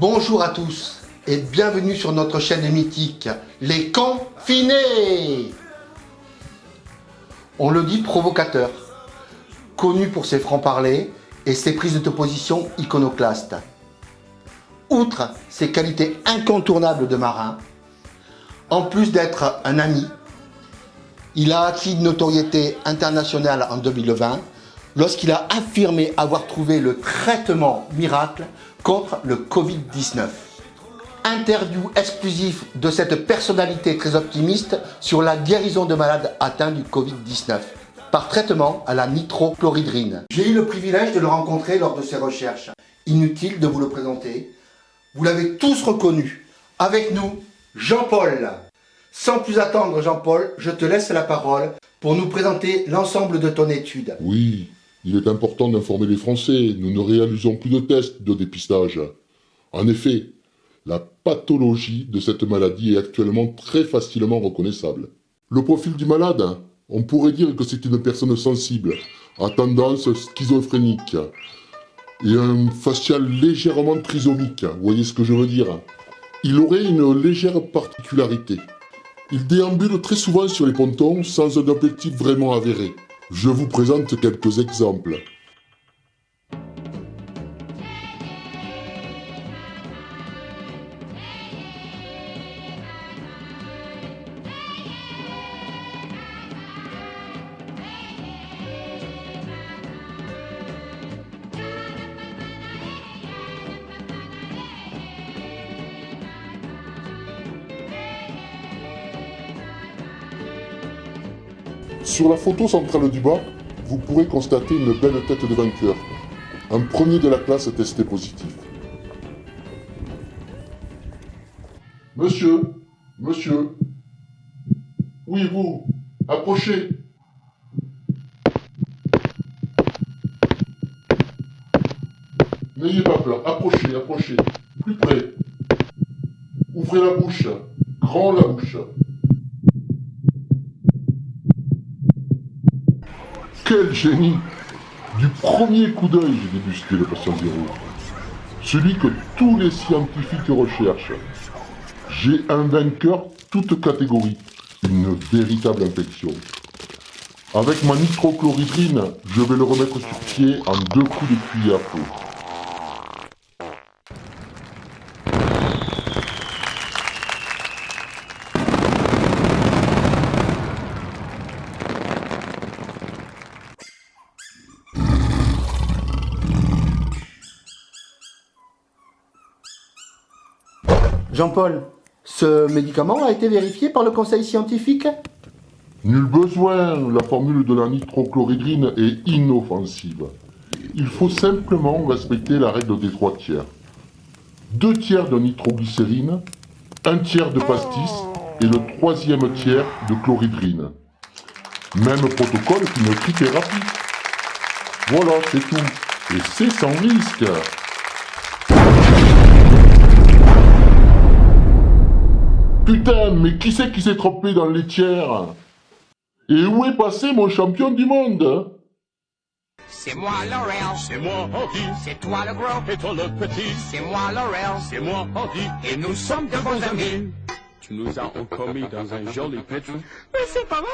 Bonjour à tous et bienvenue sur notre chaîne mythique, Les Confinés. On le dit provocateur, connu pour ses francs-parler et ses prises de position iconoclastes. Outre ses qualités incontournables de marin, en plus d'être un ami, il a acquis une notoriété internationale en 2020 lorsqu'il a affirmé avoir trouvé le traitement miracle contre le Covid-19. Interview exclusif de cette personnalité très optimiste sur la guérison de malades atteints du Covid-19 par traitement à la nitrochlorhydrine. J'ai eu le privilège de le rencontrer lors de ses recherches. Inutile de vous le présenter. Vous l'avez tous reconnu. Avec nous, Jean-Paul. Sans plus attendre, Jean-Paul, je te laisse la parole pour nous présenter l'ensemble de ton étude. Oui, il est important d'informer les Français. Nous ne réalisons plus de tests de dépistage. En effet, la pathologie de cette maladie est actuellement très facilement reconnaissable. Le profil du malade, on pourrait dire que c'est une personne sensible, à tendance schizophrénique, et un facial légèrement trisomique, vous voyez ce que je veux dire? Il aurait une légère particularité. Il déambule très souvent sur les pontons sans un objectif vraiment avéré. Je vous présente quelques exemples. Sur la photo centrale du bas, vous pourrez constater une belle tête de vainqueur. Un premier de la classe testé positif. Monsieur, oui vous, approchez. N'ayez pas peur, approchez, plus près. Ouvrez la bouche, grand la bouche. Quel génie! Du premier coup d'œil, j'ai débusqué le patient zéro. Celui que tous les scientifiques recherchent. J'ai un vainqueur toute catégorie. Une véritable infection. Avec ma nitrochlorhydrine, je vais le remettre sur pied en 2 coups de cuillère à peau. Jean-Paul, ce médicament a été vérifié par le conseil scientifique? Nul besoin, la formule de la nitrochlorhydrine est inoffensive. Il faut simplement respecter la règle des 3 tiers. 2 tiers de nitroglycérine, 1 tiers de pastis et le 3e tiers de chlorhydrine. Même protocole qu'une trithérapie. Voilà, c'est tout. Et c'est sans risque. Putain, mais qui c'est qui s'est trompé dans les tiers? Et où est passé mon champion du monde? C'est moi Laurel, c'est moi Andy, c'est toi le gros, et toi le petit, c'est moi Laurel, c'est moi Andy, et nous sommes de bons amis. Tu nous as encore mis dans un joli pétrin. Mais c'est pas vrai.